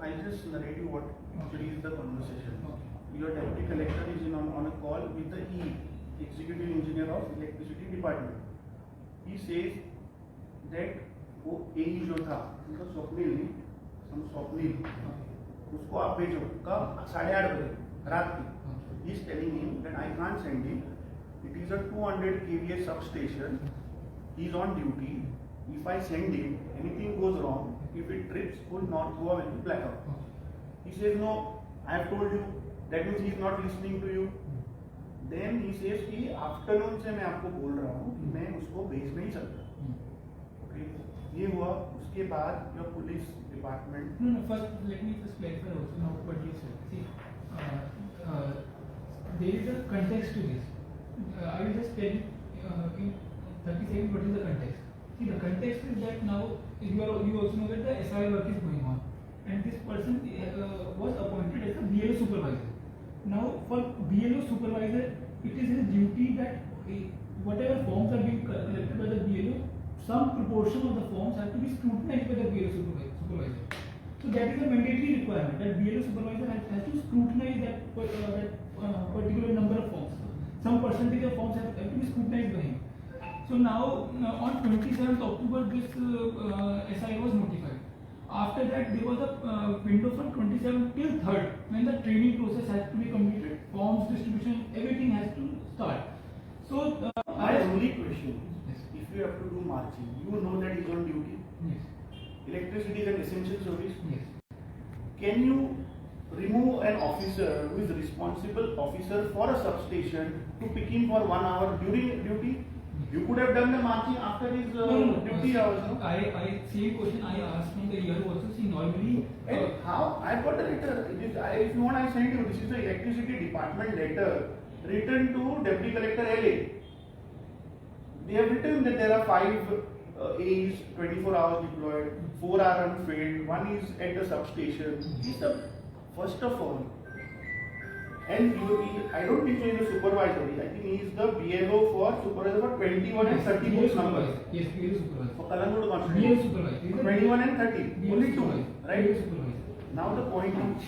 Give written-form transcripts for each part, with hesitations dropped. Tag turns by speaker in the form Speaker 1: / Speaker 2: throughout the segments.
Speaker 1: I'll just narrate you what actually is the conversation.
Speaker 2: Okay.
Speaker 1: Your deputy collector is on a call with the executive engineer of electricity department. He says that वो AE जो था उनका स्वप्निल उसको आप भेजो कब 8:30 बजे रात की. He is telling him that I can't send him. It is a 200 kVA substation. He is on duty. If I send him, anything goes wrong. If it trips, will not go away blackout. He says no. I have told you. That means he is not listening to you. Then he says कि afternoon से मैं आपको बोल रहा हूँ कि मैं उसको भेज नहीं सकता. Okay. ये हुआ. उसके बाद your police department.
Speaker 2: No. First, let me just clarify also now what you said. See, there is a context to this. I will just tell in 30 seconds what is the context. See, the context is that now you also know that the SI work is going on, and this person was appointed as a BLO supervisor. Now, for BLO supervisor, it is his duty that whatever forms are being collected by the BLO, some proportion of the forms have to be scrutinized by the BLO supervisor. So that is a mandatory requirement that BLO supervisor has to scrutinize that particular number of forms. Some percentage of forms have to be scrutinized by him. So now on 27th October, this SI was notified. After that, there was a window from 27th till 3rd when the training process has to be completed, forms distribution, everything has to start. So
Speaker 1: my only question is, if you have to do marching, you know that he's on duty.
Speaker 2: Yes.
Speaker 1: Electricity is an essential service.
Speaker 2: Yes.
Speaker 1: Can you remove an officer who is responsible officer for a substation to pick him for 1 hour during duty? You could have done the marching after his duty hours. No?
Speaker 2: I same question I asked from the year also. See, normally.
Speaker 1: How? I've got the letter. If you want, I send you. This is the electricity department letter written to Deputy Collector LA. They have written that there are 5 A's, 24 hours deployed, 4 are unfilled, 1 is at the substation. First of all, and I don't think he is a supervisor. I think he is the BLO for supervisor for 21 and 30 booth numbers.
Speaker 2: Yes, BLO supervisor.
Speaker 1: For Kalangood constituency.
Speaker 2: BLO supervisor.
Speaker 1: 21 and 30. Only 2. Right?
Speaker 2: BLO supervisor.
Speaker 1: Now the point is,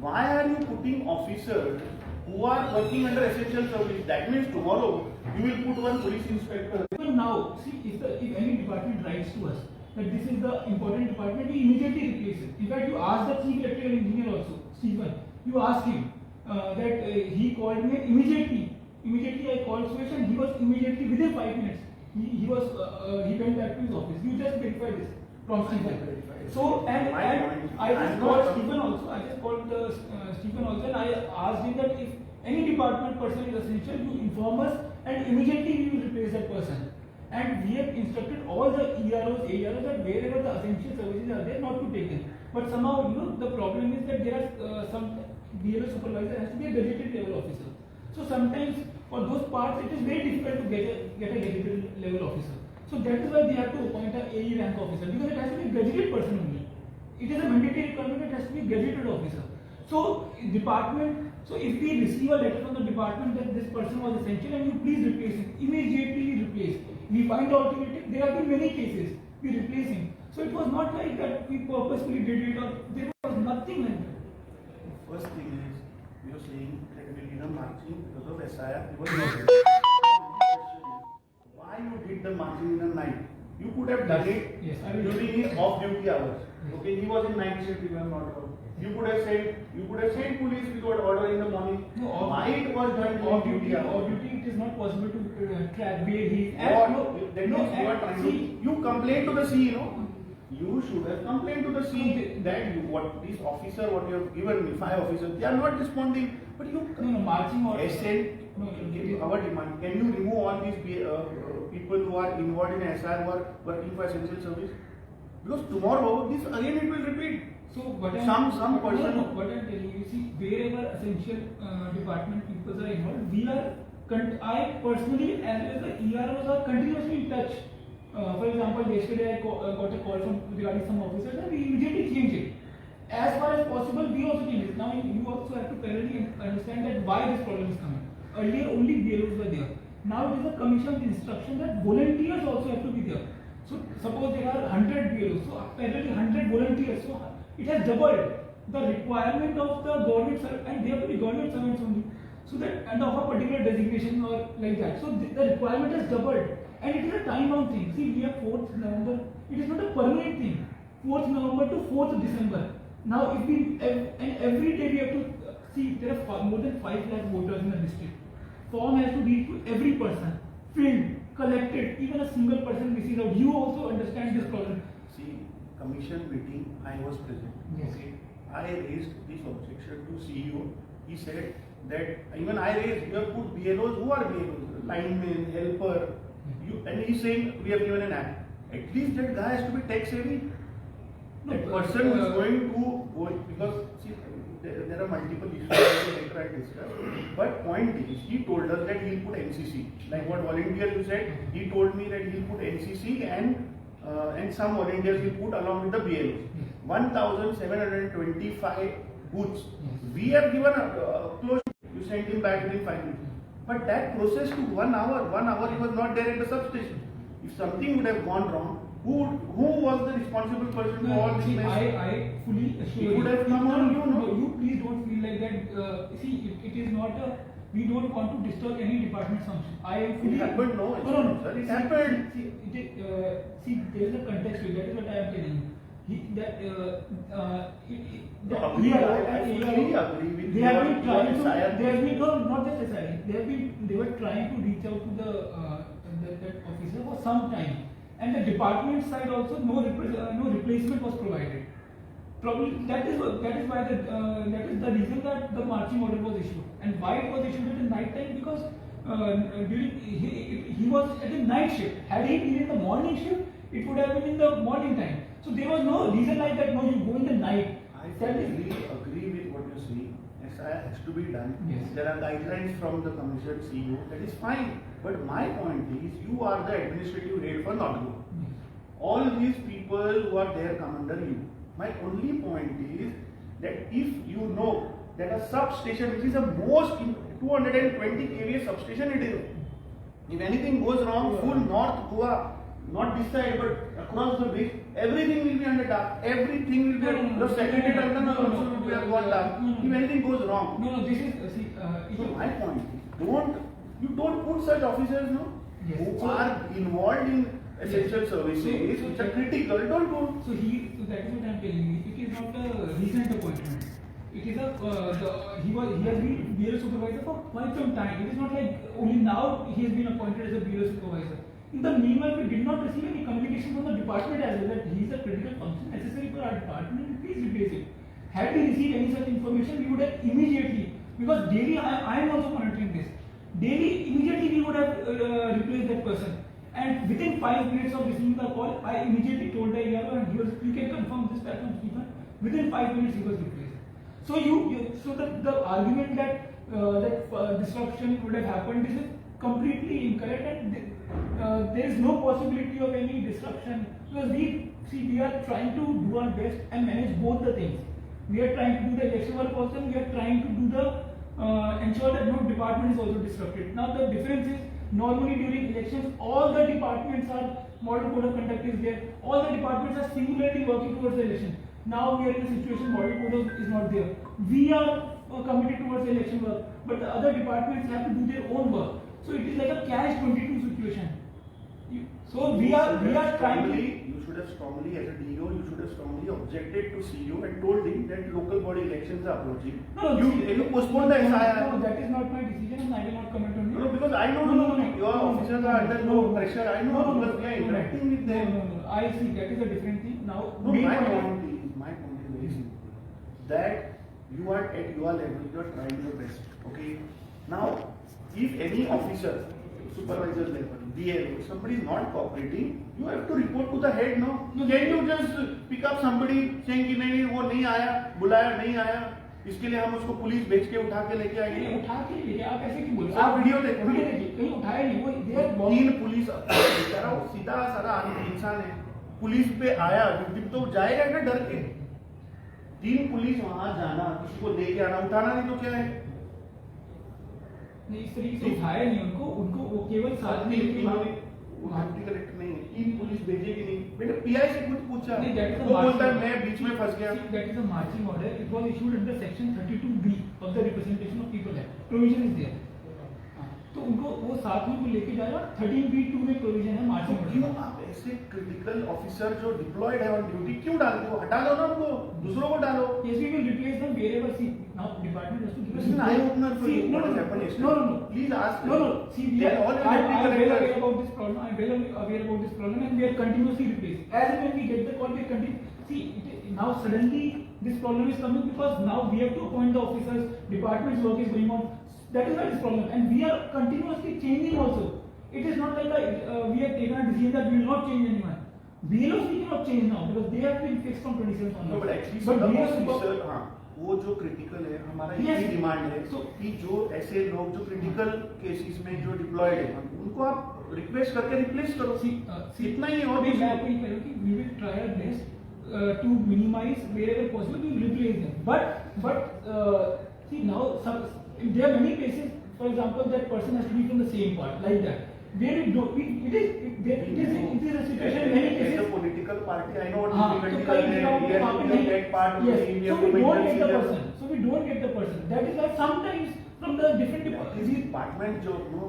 Speaker 1: why are you putting officers who are working under essential service? That means tomorrow you will put one police inspector.
Speaker 2: Even now, see, if any department writes to us that this is the important department, we immediately replace it. In fact, you ask the chief electrical engineer also, Stephen. You ask him. That he called me immediately. Immediately I called Suresh and he was immediately within 5 minutes. He went back to his office. You just verify this from Stephen. So and I just called Stephen also. I just called Stephen also and I asked him that if any department person is essential, you inform us and immediately we will replace that person. And we have instructed all the EROs, AROs that wherever the essential services are there, not to take them. But somehow, the problem is that there are some BLO supervisor has to be a gazetted level officer. So sometimes for those parts it is very difficult to get a gazetted level officer. So that is why they have to appoint a AE rank officer, because it has to be a gazetted person only. It is a mandatory requirement, it has to be a gazetted officer. So if we receive a letter from the department that this person was essential and you please replace him, immediately replace. We find alternative. There have been many cases. We replace him. So it was not like that we purposefully did it or there was nothing like that.
Speaker 1: First thing is, you are saying that we did a marching because of SIR. Why you did the marching in the night? You could have done it during his off-duty hours. Okay, he was in night shift, if I am not wrong. You could have said police without order in the morning. No, why it was done off-duty hours? Off-duty,
Speaker 2: it is not possible to track where he
Speaker 1: is. You complain to the CEO. You should have complained to the CEO that this officer, what you have given me, 5 officers, they are not responding. But you
Speaker 2: marching or
Speaker 1: our demand. Can you remove all these people who are involved in SR who are working for essential service? Because tomorrow this again it will repeat.
Speaker 2: So what what I'm telling you, see, wherever essential department people are involved, I personally as well as the EROs are continuously in touch. For example, yesterday I got a call from regarding some officers and we immediately changed it. As far as possible, we also change it. Now you also have to parallelly understand that why this problem is coming. Earlier only BLOs were there. Now it is a commissioned instruction that volunteers also have to be there. So suppose there are 100 BLOs, so parallelly 100 volunteers. So it has doubled. the requirement of the government and they have to be government servants only. So that and of a particular designation or like that. So the requirement is doubled and it is a time-bound thing. See, we have 4th November. It is not a permanent thing. 4th November to 4th December. Now, if we and every day we have to see there are more than 5 lakh voters in the district. Form has to reach to every person, filled, collected. Even a single person misses out. You also understand this problem.
Speaker 1: See, commission meeting, I was present.
Speaker 2: Yes.
Speaker 1: Okay. I raised this objection to CEO. He said that even I raised, you have put BLOs. Who are BLOs? Linemen, helper. And he's saying we have given an act. At least that guy has to be tech savvy.
Speaker 2: No,
Speaker 1: That person who is going to go, because see, there are multiple issues that later I discuss. But point is, he told us that he'll put NCC. Like what volunteer you said, he told me that he'll put NCC and some volunteers will put along with the BLOs. 1,725 booths. We have given a close. You sent him back within 5 minutes. But that process took 1 hour. 1 hour he was not there at the substation. If something would have gone wrong, who was the responsible person for all this mess?
Speaker 2: I fully assure you.
Speaker 1: He would have come on you, no?
Speaker 2: You please don't feel like that. See, it is not a. We don't want to disturb any department's function. I am fully.
Speaker 1: It happened, no?
Speaker 2: No.
Speaker 1: Sir, it happened.
Speaker 2: See, there is a context to it. That is what I am telling you. I fully agree with they have been trying to. They have been not just SIR. They were trying to reach out to the that officer for some time, and the department side also no replacement was provided. Probably that is why that is the reason that the marching order was issued. And why it was issued at the night time? Because during he was at the night shift. Had he been in the morning shift, it would have been in the morning time. So there was no reason like that. No, you go in the night.
Speaker 1: I agree with what you're saying. SIR has to be done.
Speaker 2: Yes.
Speaker 1: There are guidelines from the commission CEO. That is fine. But my point is, you are the administrative head for North Goa.
Speaker 2: Yes.
Speaker 1: All these people who are there come under you. My only point is that if you know that a substation, which is the most 220 kVA substation it is, if anything goes wrong, full North Goa, not this side but across the bridge, everything will be under dark. Everything will be the secondary terminal also will be gone dark. If anything goes wrong.
Speaker 2: No, this is
Speaker 1: So my point is, you don't put such officers, no,
Speaker 2: yes,
Speaker 1: who are involved in essential services, which are critical. Don't do.
Speaker 2: So that is what I am telling you. It is not a recent appointment. It is he has been bureau supervisor for quite some time. It is not like only now he has been appointed as a bureau supervisor. In the meanwhile, we did not receive any communication from the department as well that he is a critical function necessary for our department. Please replace it. Had we received any such information, we would have immediately, because daily I am also monitoring this. Daily, immediately we would have replaced that person. And within 5 minutes of receiving the call, I immediately told the ARO and you can confirm this platform, Stephen. Within 5 minutes he was replaced. So so the argument that disruption would have happened, this is completely incorrect, and there is no possibility of any disruption, because we are trying to do our best and manage both the things. We are trying to do the election work also, and we are trying to do the ensure that no department is also disrupted. Now the difference is, normally during elections, all the departments are, model code of conduct is there, all the departments are singularly working towards the election. Now we are in a situation model code is not there. We are committed towards the election work, but the other departments have to do their own work. So it is like a catch-22 situation. So we are trying to.
Speaker 1: You should have strongly, as a DO, you should have strongly objected to CEO and told him that local body elections are approaching.
Speaker 2: No,
Speaker 1: you postpone the SIR.
Speaker 2: No, that is not my decision, and I will not comment on it.
Speaker 1: No, because I know your officers are under no pressure. I know because we are interacting with them.
Speaker 2: No. I see that is a different thing. Now,
Speaker 1: my point is very simple. That you are at your level, you are trying your best. Okay. Now, if any officer, supervisor level, DLO, somebody is not cooperating, you have to report to the head, no? Can you just pick up somebody saying कि नहीं वो नहीं आया, बुलाया नहीं आया, इसके लिए हम उसको पुलिस भेज के उठा के लेके आएंगे?
Speaker 2: उठा के लेके आप ऐसे क्यों बोल रहे हो?
Speaker 1: आप वीडियो देखो,
Speaker 2: कहीं उठाया नहीं वो
Speaker 1: तीन पुलिस सीधा सारा इंसान है, पुलिस पे आया तो जाएगा ना डर के? 3 पुलिस वहां जाना, किसी को लेके आना, उठाना नहीं तो क्या है?
Speaker 2: नहीं, इस तरीके से उठाया नहीं उनको वो केवल साथ में
Speaker 1: डिप्टी कलेक्टर नहीं है, 3 पुलिस भेजेगी नहीं, बेटा पीआई से खुद पूछ पूछा,
Speaker 2: नहीं, that is a
Speaker 1: वो बोलता है
Speaker 2: marching
Speaker 1: मैं बीच में फंस गया.
Speaker 2: See, that is a marching order. It was issued under section 32B of the Representation of People Act. Provision is there. तो उनको वो साथ में वो लेके जाएगा. 13B2 में प्रोविजन है मार्चिंग
Speaker 1: तो
Speaker 2: ऑर्डर.
Speaker 1: क्यों आप ऐसे क्रिटिकल ऑफिसर जो डिप्लॉयड है ऑन ड्यूटी क्यों डालते हो? हटा लो ना उनको, दूसरों को डालो.
Speaker 2: Yes, we will replace them wherever. See, now department has to give us.
Speaker 1: This is an eye-opener for you. What has happened yesterday?
Speaker 2: No.
Speaker 1: Please ask them.
Speaker 2: No. See, we
Speaker 1: They
Speaker 2: are
Speaker 1: are all
Speaker 2: I am
Speaker 1: elected
Speaker 2: well aware
Speaker 1: collectors.
Speaker 2: about this problem. I am well aware about this problem, and we are continuously replacing. As and when we get the call, we continue. See, now suddenly this problem is coming because now we have to appoint the officers. Department's work is going on. That is why this problem, and we are continuously changing also. It is not like we have taken a decision that we will not change anyone. BLOs we cannot change now because they have been fixed from 27th onwards.
Speaker 1: No, but actually,
Speaker 2: But
Speaker 1: the
Speaker 2: we have to
Speaker 1: officer, हाँ, वो जो critical है हमारा
Speaker 2: Yes.
Speaker 1: यही demand है
Speaker 2: So-
Speaker 1: कि जो ऐसे लोग जो क्रिटिकल केसेस में जो डिप्लॉयड है उनको आप रिक्वेस्ट करके रिप्लेस करो. इतना ही और
Speaker 2: मैं
Speaker 1: कुछ
Speaker 2: आपको
Speaker 1: नहीं.
Speaker 2: ये कह रहा हूँ कि we will try our best to minimize wherever possible. We will replace them. But see now there are many cases. For example, that person has to be from the same part like that. Where it is a situation in many
Speaker 1: As a
Speaker 2: cases.
Speaker 1: political party, I know what
Speaker 2: हाँ, तो
Speaker 1: difficulty
Speaker 2: कई
Speaker 1: है.
Speaker 2: जगहों पे
Speaker 1: We
Speaker 2: वहाँ
Speaker 1: have
Speaker 2: पे
Speaker 1: to
Speaker 2: नहीं.
Speaker 1: get part of
Speaker 2: Yes,
Speaker 1: the we
Speaker 2: so
Speaker 1: have
Speaker 2: we
Speaker 1: to
Speaker 2: don't
Speaker 1: make
Speaker 2: get the
Speaker 1: decisions.
Speaker 2: person. So we don't get the person. That is why sometimes from the different
Speaker 1: This
Speaker 2: departments.
Speaker 1: department job, no.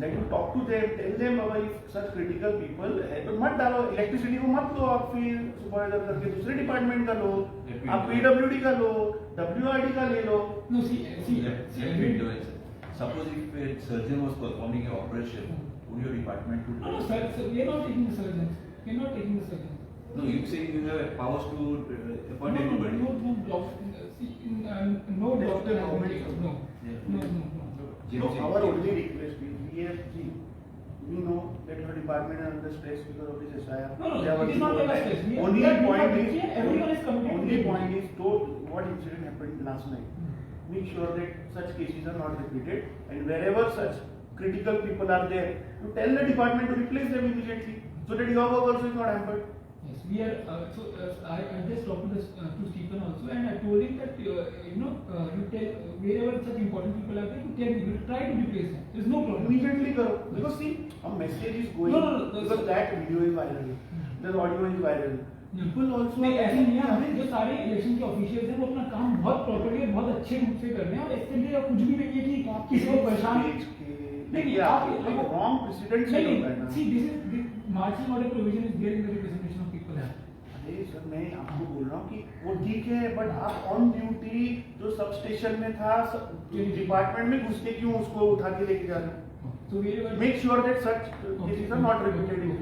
Speaker 1: That you talk to them, tell them about if such critical people है तो मत डालो. Electricity को मत लो आप, फिर supervisor करके दूसरे डिपार्टमेंट का लो. आप PWD का लो, WRD का ले लो.
Speaker 2: No, see.
Speaker 3: Let me intervene, sir. Suppose if a surgeon was performing an operation, would your department would
Speaker 2: No, sir, we are not taking the surgeons. We are not taking the surgeons.
Speaker 3: No, you say you have powers to appoint anybody.
Speaker 2: No doctor. See, no doctor has been taken. No.
Speaker 1: So our only request is we know that your department is under stress because of this SIR.
Speaker 2: No,
Speaker 1: They are
Speaker 2: it is not
Speaker 1: working
Speaker 2: under
Speaker 1: overtime.
Speaker 2: stress. We are-
Speaker 1: Only
Speaker 2: we are
Speaker 1: point
Speaker 2: busy
Speaker 1: is
Speaker 2: and everyone is committed to
Speaker 1: only
Speaker 2: it.
Speaker 1: point is what incident happened last night. Make sure that such cases are not repeated, and wherever such critical people are there, you tell the department to replace them immediately so that your work also is not hampered.
Speaker 2: Yes, we are. I just talked to Stephen also, and I told him that you tell wherever such important people are there, you try to replace them. There is no problem.
Speaker 1: Immediately karo. Because see, a message is going.
Speaker 2: No,
Speaker 1: because that video is viral. The audio is viral. People also
Speaker 2: नहीं
Speaker 1: are
Speaker 2: ऐसे नहीं है.
Speaker 1: saying,
Speaker 2: जो सारे election के officials हैं वो अपना काम बहुत प्रॉपर्ली और बहुत अच्छे रूप से कर रहे हैं और इसके लिए कुछ भी नहीं है कि किसी को परेशान
Speaker 1: नहीं आप रॉन्ग प्रेसिडेंट से होता है ना.
Speaker 2: see this is marching order provision is there in the representation of people act.
Speaker 1: अरे सर मैं आपको बोल रहा हूँ कि वो ठीक है, बट आप ऑन ड्यूटी जो सब स्टेशन में था डिपार्टमेंट में घुस के क्यों उसको उठा के लेके जा रहे हो?
Speaker 2: So wherever
Speaker 1: Make sure that such cases are not repeated in